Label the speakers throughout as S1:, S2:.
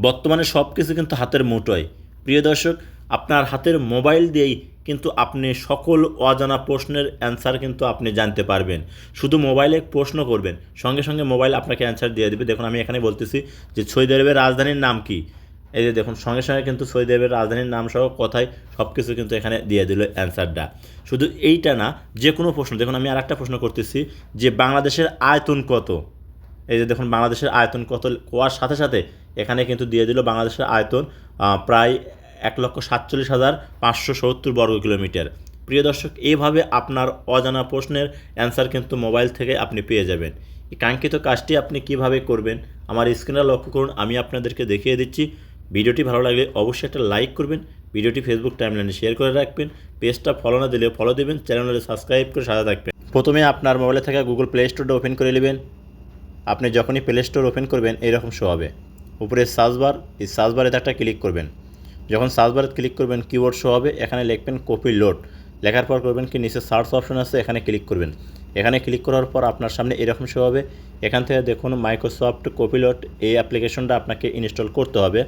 S1: বর্তমানে সব কিছু কিন্তু হাতের মুঠোয়। প্রিয় দর্শক, আপনার হাতের মোবাইল দিয়েই কিন্তু আপনি সকল অজানা প্রশ্নের অ্যান্সার কিন্তু আপনি জানতে পারবেন। শুধু মোবাইলে প্রশ্ন করবেন, সঙ্গে সঙ্গে মোবাইল আপনাকে অ্যান্সার দিয়ে দেবে। দেখুন আমি এখানে বলতেছি যে সৌদি আরবের রাজধানীর নাম কী, এই যে দেখুন সঙ্গে সঙ্গে কিন্তু সৌদি আরবের রাজধানীর নাম সহ কথায় সব কিছু কিন্তু এখানে দিয়ে দিল অ্যান্সারটা। শুধু এইটা না, যে কোনো প্রশ্ন, দেখুন আমি আরেকটা প্রশ্ন করতেছি যে বাংলাদেশের আয়তন কত, এই যে দেখুন বাংলাদেশের আয়তন কত কোয়ার সাথে সাথে এখানে কিন্তু দিয়ে দিল বাংলাদেশের আয়তন প্রায় 1,47,570 বর্গ কিলোমিটার। প্রিয় দর্শক, এইভাবে আপনার অজানা প্রশ্নের অ্যান্সার কিন্তু মোবাইল থেকে আপনি পেয়ে যাবেন। এই কাঙ্ক্ষিত কাজটি আপনি কিভাবে করবেন আমার স্ক্রিনে লক্ষ্য করুন, আমি আপনাদেরকে দেখিয়ে দিচ্ছি। ভিডিওটি ভালো লাগলে অবশ্যই একটা লাইক করবেন, ভিডিওটি ফেসবুক টাইমলাইনে শেয়ার করে রাখবেন, পেজটা ফলো না দিলে ফলো দেবেন, চ্যানেলটি সাবস্ক্রাইব করে সাথে থাকবেন। প্রথমে আপনার মোবাইলে থাকা গুগল প্লে স্টোরটা ওপেন করে নেবেন। আপনি যখনই প্লে স্টোর ওপেন করবেন এইরকম শো হবে, উপরে সার্চ বার, এই সার্চ বারে একটা ক্লিক করবেন। যখন সার্চ বারে ক্লিক করবেন কিওয়ার্ড শো হবে, এখানে লিখবেন কপিলোড, লেখার পর করবেন কি নিচে সার্চ অপশন আছে এখানে ক্লিক করবেন। এখানে ক্লিক করার পর আপনার সামনে এরকম শো হবে, এখান থেকে দেখুন মাইক্রোসফট কপিলোড এই অ্যাপ্লিকেশনটা আপনাকে ইনস্টল করতে হবে।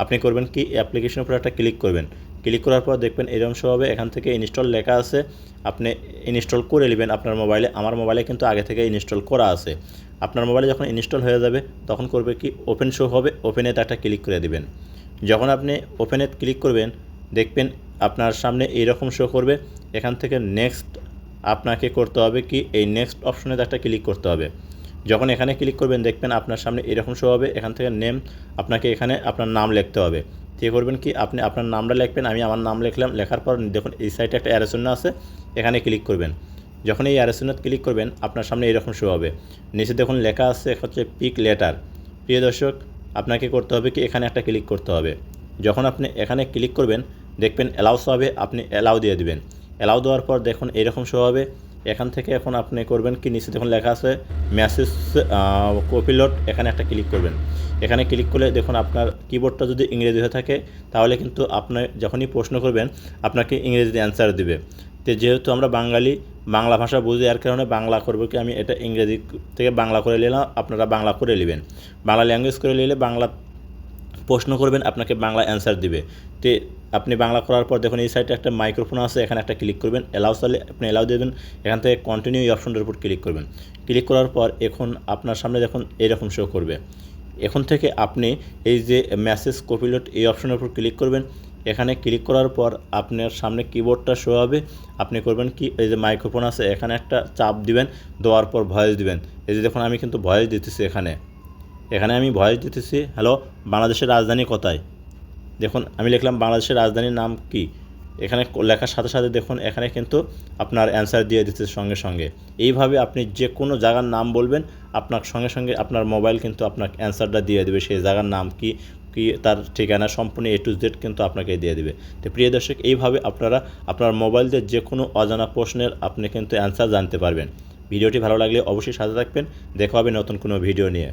S1: আপনি করবেন কি অ্যাপ্লিকেশনের উপর একটা ক্লিক করবেন, ক্লিক করার পর দেখবেন এরকম শো হবে, এখান থেকে ইনস্টল লেখা আছে, আপনি ইনস্টল করে নেবেন আপনার মোবাইলে। আমার মোবাইলে কিন্তু আগে থেকে ইনস্টল করা আছে। আপনার মোবাইলে যখন ইনস্টল হয়ে যাবে তখন করবে কি ওপেন শো হবে, ওপেনেতে একটা ক্লিক করে দিবেন। যখন আপনি ওপেনে ক্লিক করবেন দেখবেন আপনার সামনে এইরকম শো করবে, এখান থেকে নেক্সট আপনাকে করতে হবে কি এই নেক্সট অপশনেতে একটা ক্লিক করতে হবে। যখন এখানে ক্লিক করবেন দেখবেন আপনার সামনে এরকম শো হবে, এখান থেকে নেম, আপনাকে এখানে আপনার নাম লিখতে হবে। ঠিক করবেন কি আপনি আপনার নামটা লিখবেন, আমি আমার নাম লিখলাম, লেখার পর দেখুন এই সাইডে একটা অ্যারো চিহ্ন আছে, এখানে ক্লিক করবেন। যখন এই অ্যারো চিহ্নে ক্লিক করবেন আপনার সামনে এরকম শো হবে, নিচে দেখুন লেখা আছে হচ্ছে পিক লেটার। প্রিয় দর্শক, আপনাকে করতে হবে কি এখানে একটা ক্লিক করতে হবে। যখন আপনি এখানে ক্লিক করবেন দেখবেন অ্যালাউস হবে, আপনি অ্যালাউ দিয়ে দিবেন। অ্যালাউ দেওয়ার পর দেখুন এরকম শো হবে, এখান থেকে এখন আপনি করবেন কি নিচে দেখুন লেখা আছে মেসেজ কপিলোড, এখানে একটা ক্লিক করবেন। এখানে ক্লিক করলে দেখুন আপনার কিবোর্ডটা যদি ইংরেজি হয়ে থাকে তাহলে কিন্তু আপনি যখনই প্রশ্ন করবেন আপনাকে ইংরেজিতে অ্যান্সার দেবে। তো যেহেতু আমরা বাঙালি, বাংলা ভাষা বুঝি, এর কারণে বাংলা করবো কি আমি এটা ইংরেজি থেকে বাংলা করে নিলাম, আপনারা বাংলা করে নেবেন। বাংলা ল্যাঙ্গুয়েজ করে নিলে বাংলা প্রশ্ন করবেন আপনাকে বাংলা অ্যান্সার দিবে। তো আপনি বাংলা করার পর দেখুন এই সাইডে একটা মাইক্রোফোন আছে, এখানে একটা ক্লিক করবেন, অ্যালাউ চাইলে আপনি অ্যালাউ দেবেন, এখান থেকে কন্টিনিউ এই অপশনটার উপর ক্লিক করবেন। ক্লিক করার পর এখন আপনার সামনে দেখুন এরকম শো করবে। এখন থেকে আপনি এই যে মেসেজ কপিলোড এই অপশনের উপর ক্লিক করবেন। এখানে ক্লিক করার পর আপনার সামনে কিবোর্ডটা শো হবে, আপনি করবেন কি এই যে মাইক্রোফোন আছে এখানে একটা চাপ দিবেন, দেওয়ার পর ভয়েস দিবেন। এই যে দেখুন আমি কিন্তু ভয়েস দিতেছি, এখানে আমি ভয়েস দিতেছি, হ্যালো বাংলাদেশের রাজধানী কোথায়, দেখুন আমি লিখলাম বাংলাদেশের রাজধানীর নাম কি, এখানে লেখার সাথে সাথে দেখুন এখানে কিন্তু আপনার অ্যান্সার দিয়ে দিচ্ছে সঙ্গে সঙ্গে। এইভাবে আপনি যে কোনো জায়গার নাম বলবেন আপনার সঙ্গে সঙ্গে আপনার মোবাইল কিন্তু আপনার অ্যান্সারটা দিয়ে দেবে, সেই জায়গার নাম কি কি তার ঠিকানা সম্পূর্ণ A to Z কিন্তু আপনাকে দিয়ে দেবে। তো প্রিয় দর্শক, এইভাবে আপনারা আপনার মোবাইল দিয়ে যে কোনো অজানা প্রশ্নের আপনি কিন্তু অ্যান্সার জানতে পারবেন। ভিডিওটি ভালো লাগলে অবশ্যই সাথে থাকবেন, দেখা হবে নতুন কোনো ভিডিও নিয়ে।